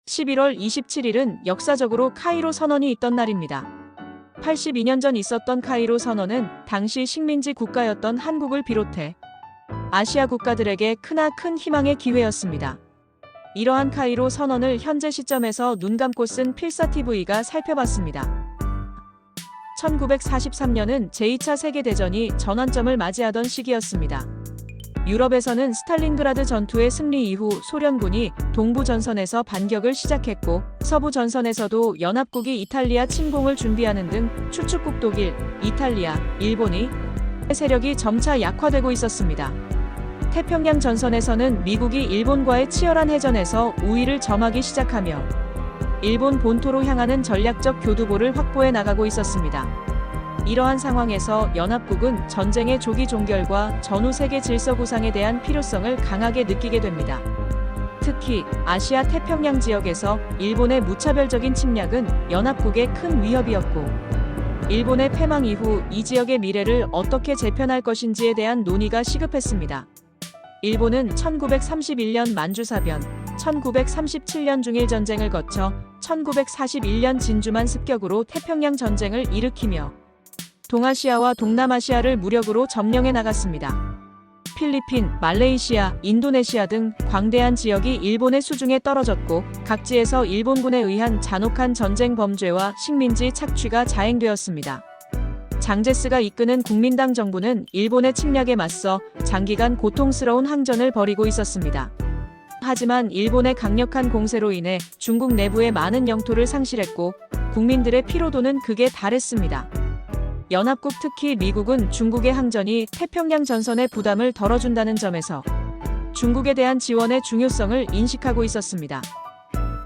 11월 27일은 역사적으로 카이로 선언이 있던 날입니다. 82년 전 있었던 카이로 선언은 당시 식민지 국가였던 한국을 비롯해 아시아 국가들에게 크나큰 희망의 기회였습니다. 이러한 카이로 선언을 현재 시점에서 눈 감고 쓴 필사TV가 살펴봤습니다. 1943년은 제2차 세계대전이 전환점을 맞이하던 시기였습니다. 유럽에서는 스탈린그라드 전투의 승리 이후 소련군이 동부 전선에서 반격을 시작했고, 서부 전선에서도 연합국이 이탈리아 침공을 준비하는 등 추축국 독일, 이탈리아, 일본이 세력이 점차 약화되고 있었습니다. 태평양 전선에서는 미국이 일본과의 치열한 해전에서 우위를 점하기 시작하며 일본 본토로 향하는 전략적 교두보를 확보해 나가고 있었습니다. 이러한 상황에서 연합국은 전쟁의 조기 종결과 전후 세계 질서 구상에 대한 필요성을 강하게 느끼게 됩니다. 특히 아시아 태평양 지역에서 일본의 무차별적인 침략은 연합국에 큰 위협이었고, 일본의 패망 이후 이 지역의 미래를 어떻게 재편할 것인지에 대한 논의가 시급했습니다. 일본은 1931년 만주사변, 1937년 중일전쟁을 거쳐 1941년 진주만 습격으로 태평양 전쟁을 일으키며 동아시아와 동남아시아를 무력으로 점령해 나갔습니다. 필리핀, 말레이시아, 인도네시아 등 광대한 지역이 일본의 수중에 떨어졌고, 각지에서 일본군에 의한 잔혹한 전쟁 범죄와 식민지 착취가 자행되었습니다. 장제스가 이끄는 국민당 정부는 일본의 침략에 맞서 장기간 고통스러운 항전을 벌이고 있었습니다. 하지만 일본의 강력한 공세로 인해 중국 내부의 많은 영토를 상실했고, 국민들의 피로도는 극에 달했습니다. 연합국, 특히 미국은 중국의 항전이 태평양 전선의 부담을 덜어준다는 점에서 중국에 대한 지원의 중요성을 인식하고 있었습니다.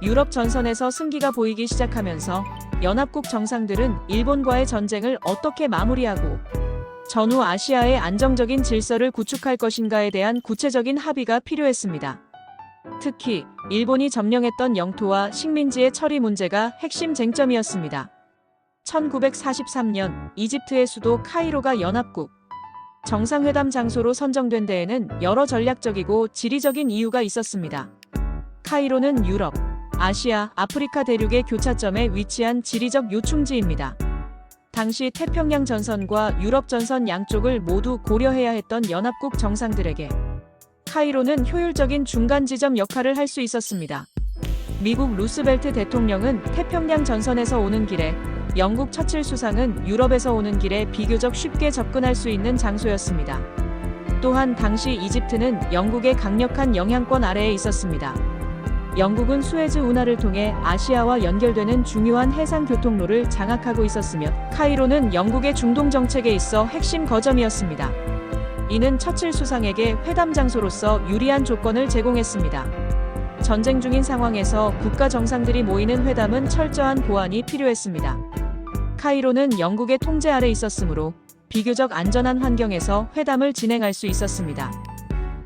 유럽 전선에서 승기가 보이기 시작하면서 연합국 정상들은 일본과의 전쟁을 어떻게 마무리하고 전후 아시아의 안정적인 질서를 구축할 것인가에 대한 구체적인 합의가 필요했습니다. 특히 일본이 점령했던 영토와 식민지의 처리 문제가 핵심 쟁점이었습니다. 1943년 이집트의 수도 카이로가 연합국 정상회담 장소로 선정된 데에는 여러 전략적이고 지리적인 이유가 있었습니다. 카이로는 유럽, 아시아, 아프리카 대륙의 교차점에 위치한 지리적 요충지입니다. 당시 태평양 전선과 유럽 전선 양쪽을 모두 고려해야 했던 연합국 정상들에게 카이로는 효율적인 중간 지점 역할을 할 수 있었습니다. 미국 루스벨트 대통령은 태평양 전선에서 오는 길에, 영국 처칠 수상은 유럽에서 오는 길에 비교적 쉽게 접근할 수 있는 장소였습니다. 또한 당시 이집트는 영국의 강력한 영향권 아래에 있었습니다. 영국은 수에즈 운하를 통해 아시아와 연결되는 중요한 해상 교통로를 장악하고 있었으며, 카이로는 영국의 중동 정책에 있어 핵심 거점이었습니다. 이는 처칠 수상에게 회담 장소로서 유리한 조건을 제공했습니다. 전쟁 중인 상황에서 국가 정상들이 모이는 회담은 철저한 보안이 필요했습니다. 카이로는 영국의 통제 아래 있었으므로 비교적 안전한 환경에서 회담을 진행할 수 있었습니다.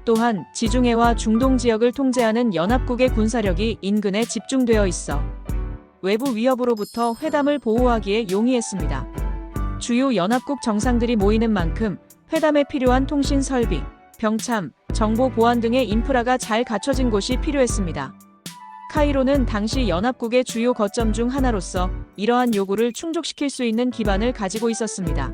또한 지중해와 중동 지역을 통제하는 연합국의 군사력이 인근에 집중되어 있어 외부 위협으로부터 회담을 보호하기에 용이했습니다. 주요 연합국 정상들이 모이는 만큼 회담에 필요한 통신 설비, 병참, 정보 보안 등의 인프라가 잘 갖춰진 곳이 필요했습니다. 카이로는 당시 연합국의 주요 거점 중 하나로서 이러한 요구를 충족시킬 수 있는 기반을 가지고 있었습니다.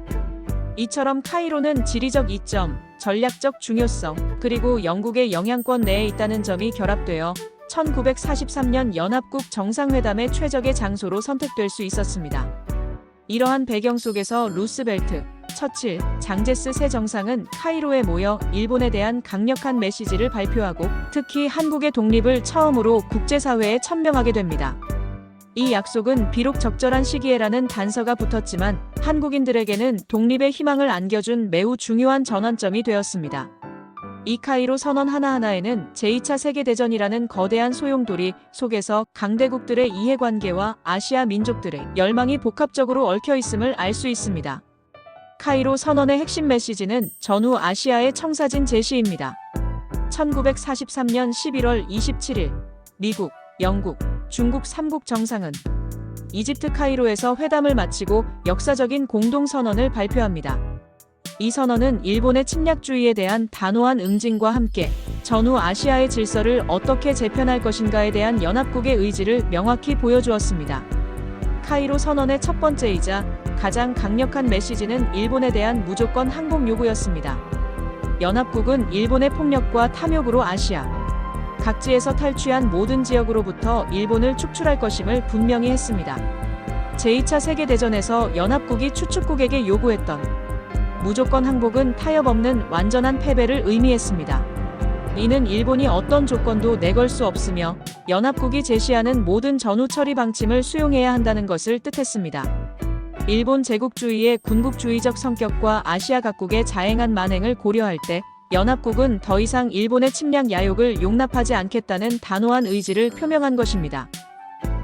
이처럼 카이로는 지리적 이점, 전략적 중요성, 그리고 영국의 영향권 내에 있다는 점이 결합되어 1943년 연합국 정상회담의 최적의 장소로 선택될 수 있었습니다. 이러한 배경 속에서 루스벨트, 처칠, 장제스 세 정상은 카이로에 모여 일본에 대한 강력한 메시지를 발표하고, 특히 한국의 독립을 처음으로 국제사회에 천명하게 됩니다. 이 약속은 비록 적절한 시기에라는 단서가 붙었지만 한국인들에게는 독립의 희망을 안겨준 매우 중요한 전환점이 되었습니다. 이 카이로 선언 하나하나에는 제2차 세계대전이라는 거대한 소용돌이 속에서 강대국들의 이해관계와 아시아 민족들의 열망이 복합적으로 얽혀 있음을 알 수 있습니다. 카이로 선언의 핵심 메시지는 전후 아시아의 청사진 제시입니다. 1943년 11월 27일 미국, 영국, 중국 3국 정상은 이집트 카이로에서 회담을 마치고 역사적인 공동선언을 발표합니다. 이 선언은 일본의 침략주의에 대한 단호한 응징과 함께 전후 아시아의 질서를 어떻게 재편할 것인가에 대한 연합국의 의지를 명확히 보여주었습니다. 카이로 선언의 첫 번째이자 가장 강력한 메시지는 일본에 대한 무조건 항복 요구였습니다. 연합국은 일본의 폭력과 탐욕으로 아시아 각지에서 탈취한 모든 지역으로부터 일본을 축출할 것임을 분명히 했습니다. 제2차 세계대전에서 연합국이 추축국에게 요구했던 무조건 항복은 타협 없는 완전한 패배를 의미했습니다. 이는 일본이 어떤 조건도 내걸 수 없으며 연합국이 제시하는 모든 전후 처리 방침을 수용해야 한다는 것을 뜻했습니다. 일본 제국주의의 군국주의적 성격과 아시아 각국의 자행한 만행을 고려할 때 연합국은 더 이상 일본의 침략 야욕을 용납하지 않겠다는 단호한 의지를 표명한 것입니다.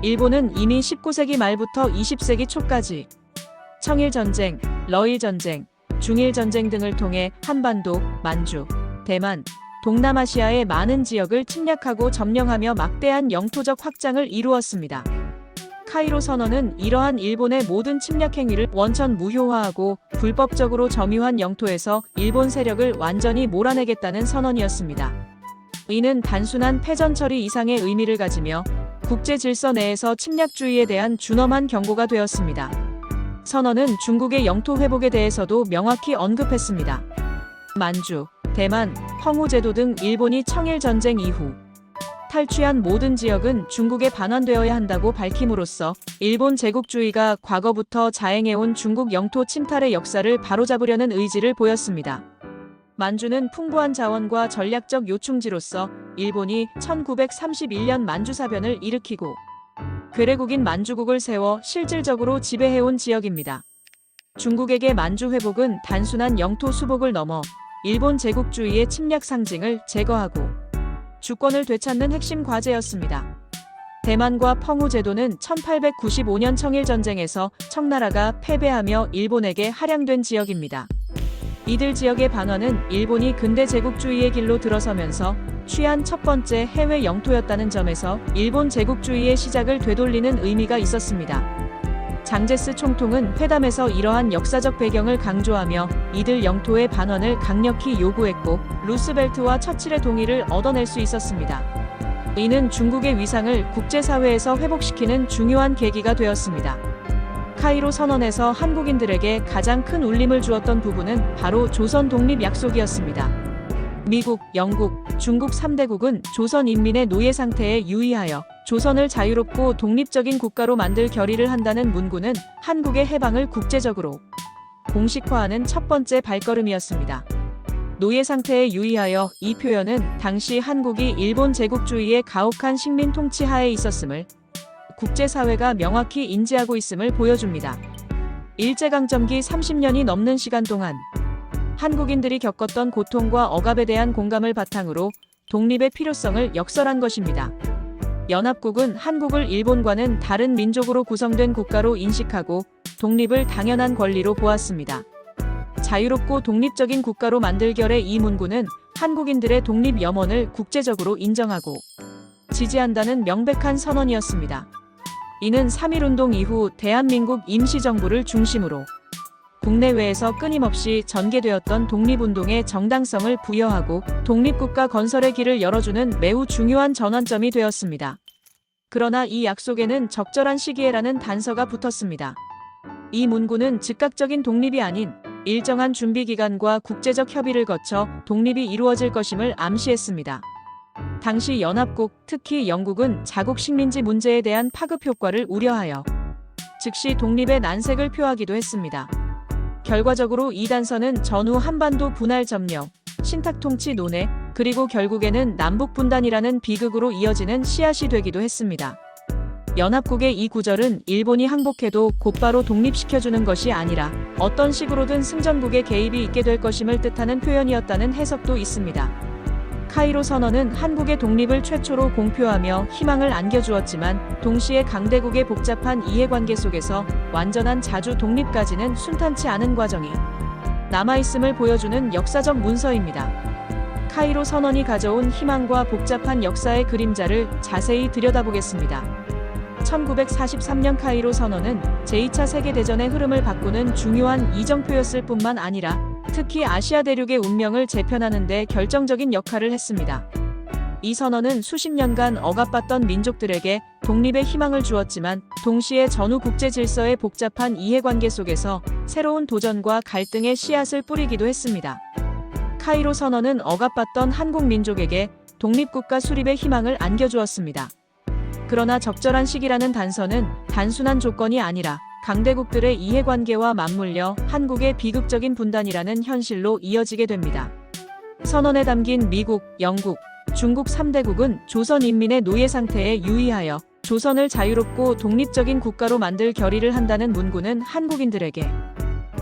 일본은 이미 19세기 말부터 20세기 초까지 청일전쟁, 러일전쟁, 중일전쟁 등을 통해 한반도, 만주, 대만, 동남아시아의 많은 지역을 침략하고 점령하며 막대한 영토적 확장을 이루었습니다. 카이로 선언은 이러한 일본의 모든 침략 행위를 원천 무효화하고 불법적으로 점유한 영토에서 일본 세력을 완전히 몰아내겠다는 선언이었습니다. 이는 단순한 패전 처리 이상의 의미를 가지며 국제 질서 내에서 침략주의에 대한 준엄한 경고가 되었습니다. 선언은 중국의 영토 회복에 대해서도 명확히 언급했습니다. 만주, 대만, 황후제도 등 일본이 청일전쟁 이후 탈취한 모든 지역은 중국에 반환되어야 한다고 밝힘으로써 일본 제국주의가 과거부터 자행해온 중국 영토 침탈의 역사를 바로잡으려는 의지를 보였습니다. 만주는 풍부한 자원과 전략적 요충지로서 일본이 1931년 만주사변을 일으키고 괴뢰국인 만주국을 세워 실질적으로 지배해온 지역입니다. 중국에게 만주 회복은 단순한 영토 수복을 넘어 일본 제국주의의 침략 상징을 제거하고 주권을 되찾는 핵심 과제였습니다. 대만과 펑우 제도는 1895년 청일전쟁에서 청나라가 패배하며 일본에게 할양된 지역입니다. 이들 지역의 반환은 일본이 근대 제국주의의 길로 들어서면서 취한 첫 번째 해외 영토였다는 점에서 일본 제국주의의 시작을 되돌리는 의미가 있었습니다. 장제스 총통은 회담에서 이러한 역사적 배경을 강조하며 이들 영토의 반환을 강력히 요구했고 루스벨트와 처칠의 동의를 얻어낼 수 있었습니다. 이는 중국의 위상을 국제사회에서 회복시키는 중요한 계기가 되었습니다. 카이로 선언에서 한국인들에게 가장 큰 울림을 주었던 부분은 바로 조선 독립 약속이었습니다. 미국, 영국, 중국 3대국은 조선 인민의 노예 상태에 유의하여 조선을 자유롭고 독립적인 국가로 만들 결의를 한다는 문구는 한국의 해방을 국제적으로 공식화하는 첫 번째 발걸음이었습니다. 노예 상태에 유의하여 이 표현은 당시 한국이 일본 제국주의의 가혹한 식민 통치 하에 있었음을 국제사회가 명확히 인지하고 있음을 보여줍니다. 일제강점기 30년이 넘는 시간 동안 한국인들이 겪었던 고통과 억압에 대한 공감을 바탕으로 독립의 필요성을 역설한 것입니다. 연합국은 한국을 일본과는 다른 민족으로 구성된 국가로 인식하고 독립을 당연한 권리로 보았습니다. 자유롭고 독립적인 국가로 만들 결의 이 문구는 한국인들의 독립 염원을 국제적으로 인정하고 지지한다는 명백한 선언이었습니다. 이는 3.1운동 이후 대한민국 임시정부를 중심으로 국내외에서 끊임없이 전개되었던 독립운동의 정당성을 부여하고 독립국가 건설의 길을 열어주는 매우 중요한 전환점이 되었습니다. 그러나 이 약속에는 적절한 시기에라는 단서가 붙었습니다. 이 문구는 즉각적인 독립이 아닌 일정한 준비 기간과 국제적 협의를 거쳐 독립이 이루어질 것임을 암시했습니다. 당시 연합국, 특히 영국은 자국 식민지 문제에 대한 파급 효과를 우려하여 즉시 독립의 난색을 표하기도 했습니다. 결과적으로 이 단서는 전후 한반도 분할 점령, 신탁 통치 논의, 그리고 결국에는 남북 분단이라는 비극으로 이어지는 씨앗이 되기도 했습니다. 연합국의 이 구절은 일본이 항복해도 곧바로 독립시켜주는 것이 아니라 어떤 식으로든 승전국의 개입이 있게 될 것임을 뜻하는 표현이었다는 해석도 있습니다. 카이로 선언은 한국의 독립을 최초로 공표하며 희망을 안겨주었지만 동시에 강대국의 복잡한 이해관계 속에서 완전한 자주 독립까지는 순탄치 않은 과정이 남아있음을 보여주는 역사적 문서입니다. 카이로 선언이 가져온 희망과 복잡한 역사의 그림자를 자세히 들여다보겠습니다. 1943년 카이로 선언은 제2차 세계대전의 흐름을 바꾸는 중요한 이정표였을 뿐만 아니라 특히 아시아 대륙의 운명을 재편하는 데 결정적인 역할을 했습니다. 이 선언은 수십 년간 억압받던 민족들에게 독립의 희망을 주었지만 동시에 전후 국제 질서의 복잡한 이해관계 속에서 새로운 도전과 갈등의 씨앗을 뿌리기도 했습니다. 카이로 선언은 억압받던 한국 민족에게 독립국가 수립의 희망을 안겨주었습니다. 그러나 적절한 시기라는 단서는 단순한 조건이 아니라 강대국들의 이해관계와 맞물려 한국의 비극적인 분단이라는 현실로 이어지게 됩니다. 선언에 담긴 미국, 영국, 중국 3대국은 조선 인민의 노예 상태에 유의하여 조선을 자유롭고 독립적인 국가로 만들 결의를 한다는 문구는 한국인들에게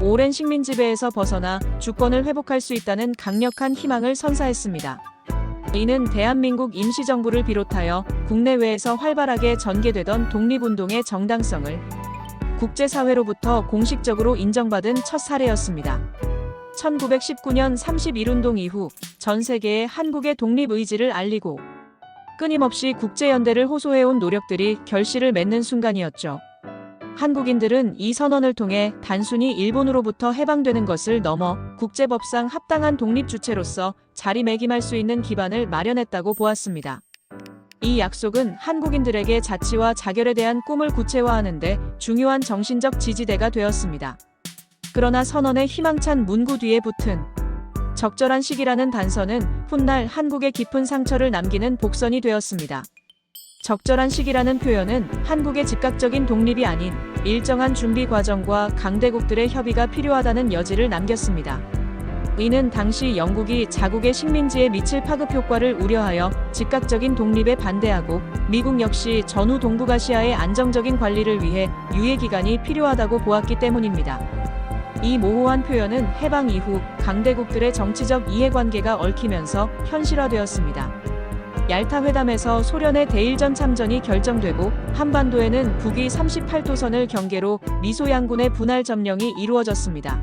오랜 식민 지배에서 벗어나 주권을 회복할 수 있다는 강력한 희망을 선사했습니다. 이는 대한민국 임시정부를 비롯하여 국내외에서 활발하게 전개되던 독립운동의 정당성을 국제사회로부터 공식적으로 인정받은 첫 사례였습니다. 1919년 31운동 이후 전 세계에 한국의 독립 의지를 알리고 끊임없이 국제연대를 호소해온 노력들이 결실을 맺는 순간이었죠. 한국인들은 이 선언을 통해 단순히 일본으로부터 해방되는 것을 넘어 국제법상 합당한 독립 주체로서 자리매김할 수 있는 기반을 마련했다고 보았습니다. 이 약속은 한국인들에게 자치와 자결에 대한 꿈을 구체화하는 데 중요한 정신적 지지대가 되었습니다. 그러나 선언의 희망찬 문구 뒤에 붙은 적절한 시기라는 단서는 훗날 한국에 깊은 상처를 남기는 복선이 되었습니다. 적절한 시기라는 표현은 한국의 즉각적인 독립이 아닌 일정한 준비 과정과 강대국들의 협의가 필요하다는 여지를 남겼습니다. 이는 당시 영국이 자국의 식민지에 미칠 파급 효과를 우려하여 즉각적인 독립에 반대하고 미국 역시 전후 동북아시아의 안정적인 관리를 위해 유예 기간이 필요하다고 보았기 때문입니다. 이 모호한 표현은 해방 이후 강대국들의 정치적 이해관계가 얽히면서 현실화되었습니다. 얄타 회담에서 소련의 대일전 참전이 결정되고 한반도에는 북위 38도선을 경계로 미소 양군의 분할 점령이 이루어졌습니다.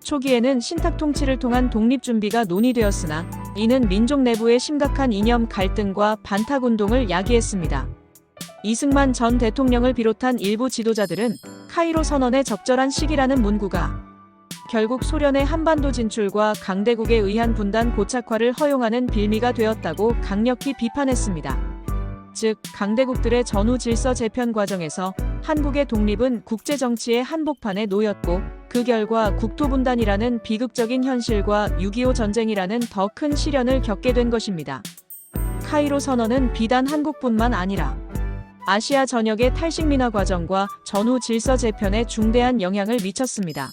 초기에는 신탁 통치를 통한 독립 준비가 논의되었으나 이는 민족 내부의 심각한 이념 갈등과 반탁운동을 야기했습니다. 이승만 전 대통령을 비롯한 일부 지도자들은 카이로 선언의 적절한 시기라는 문구가 결국 소련의 한반도 진출과 강대국에 의한 분단 고착화를 허용하는 빌미가 되었다고 강력히 비판했습니다. 즉, 강대국들의 전후 질서 재편 과정에서 한국의 독립은 국제정치의 한복판에 놓였고 그 결과 국토분단이라는 비극적인 현실과 6.25 전쟁이라는 더 큰 시련을 겪게 된 것입니다. 카이로 선언은 비단 한국뿐만 아니라 아시아 전역의 탈식민화 과정과 전후 질서 재편에 중대한 영향을 미쳤습니다.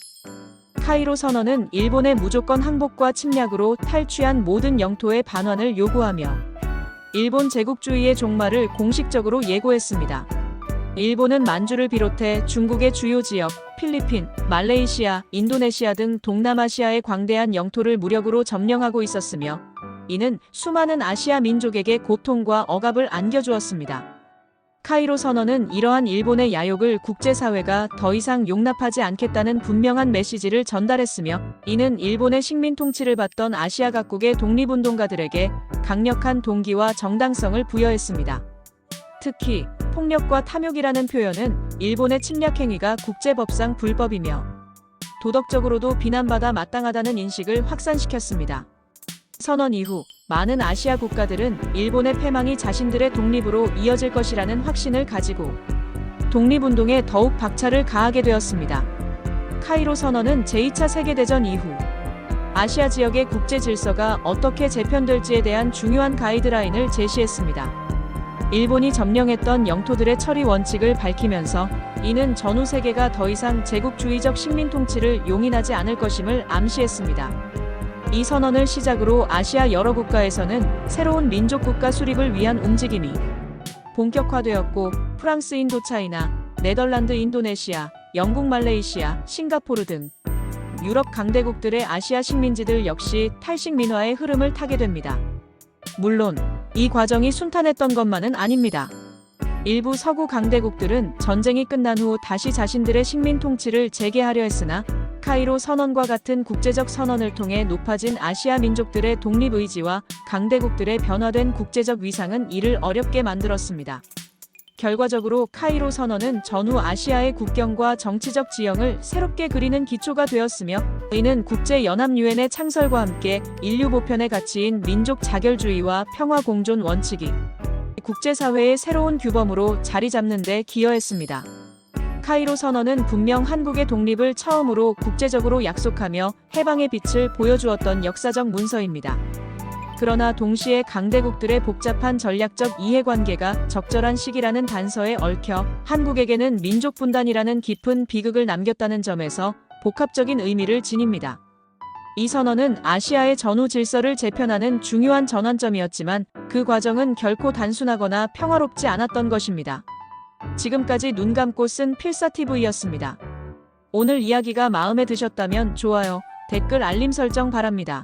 카이로 선언은 일본의 무조건 항복과 침략으로 탈취한 모든 영토의 반환을 요구하며 일본 제국주의의 종말을 공식적으로 예고했습니다. 일본은 만주를 비롯해 중국의 주요 지역, 필리핀, 말레이시아, 인도네시아 등 동남아시아의 광대한 영토를 무력으로 점령하고 있었으며 이는 수많은 아시아 민족에게 고통과 억압을 안겨주었습니다. 카이로 선언은 이러한 일본의 야욕을 국제사회가 더 이상 용납하지 않겠다는 분명한 메시지를 전달했으며 이는 일본의 식민 통치를 받던 아시아 각국의 독립운동가들에게 강력한 동기와 정당성을 부여했습니다. 특히 폭력과 탐욕이라는 표현은 일본의 침략 행위가 국제법상 불법이며 도덕적으로도 비난받아 마땅하다는 인식을 확산시켰습니다. 선언 이후 많은 아시아 국가들은 일본의 패망이 자신들의 독립으로 이어질 것이라는 확신을 가지고 독립운동에 더욱 박차를 가하게 되었습니다. 카이로 선언은 제2차 세계대전 이후 아시아 지역의 국제 질서가 어떻게 재편될지에 대한 중요한 가이드라인을 제시했습니다. 일본이 점령했던 영토들의 처리 원칙을 밝히면서 이는 전후 세계가 더 이상 제국주의적 식민 통치를 용인하지 않을 것임을 암시했습니다. 이 선언을 시작으로 아시아 여러 국가에서는 새로운 민족국가 수립을 위한 움직임이 본격화되었고 프랑스 인도차이나, 네덜란드 인도네시아, 영국 말레이시아, 싱가포르 등 유럽 강대국들의 아시아 식민지들 역시 탈식 민화의 흐름을 타게 됩니다. 물론 이 과정이 순탄했던 것만은 아닙니다. 일부 서구 강대국들은 전쟁이 끝난 후 다시 자신들의 식민 통치를 재개하려 했으나 카이로 선언과 같은 국제적 선언을 통해 높아진 아시아 민족들의 독립의지와 강대국들의 변화된 국제적 위상은 이를 어렵게 만들었습니다. 결과적으로 카이로 선언은 전후 아시아의 국경과 정치적 지형을 새롭게 그리는 기초가 되었으며, 이는 국제연합유엔의 창설과 함께 인류 보편의 가치인 민족 자결주의와 평화 공존 원칙이 국제사회의 새로운 규범으로 자리 잡는 데 기여했습니다. 카이로 선언은 분명 한국의 독립을 처음으로 국제적으로 약속하며 해방의 빛을 보여주었던 역사적 문서입니다. 그러나 동시에 강대국들의 복잡한 전략적 이해관계가 적절한 시기라는 단서에 얽혀 한국에게는 민족 분단이라는 깊은 비극을 남겼다는 점에서 복합적인 의미를 지닙니다. 이 선언은 아시아의 전후 질서를 재편하는 중요한 전환점이었지만 그 과정은 결코 단순하거나 평화롭지 않았던 것입니다. 지금까지 눈 감고 쓴 필사TV였습니다. 오늘 이야기가 마음에 드셨다면 좋아요, 댓글 알림 설정 바랍니다.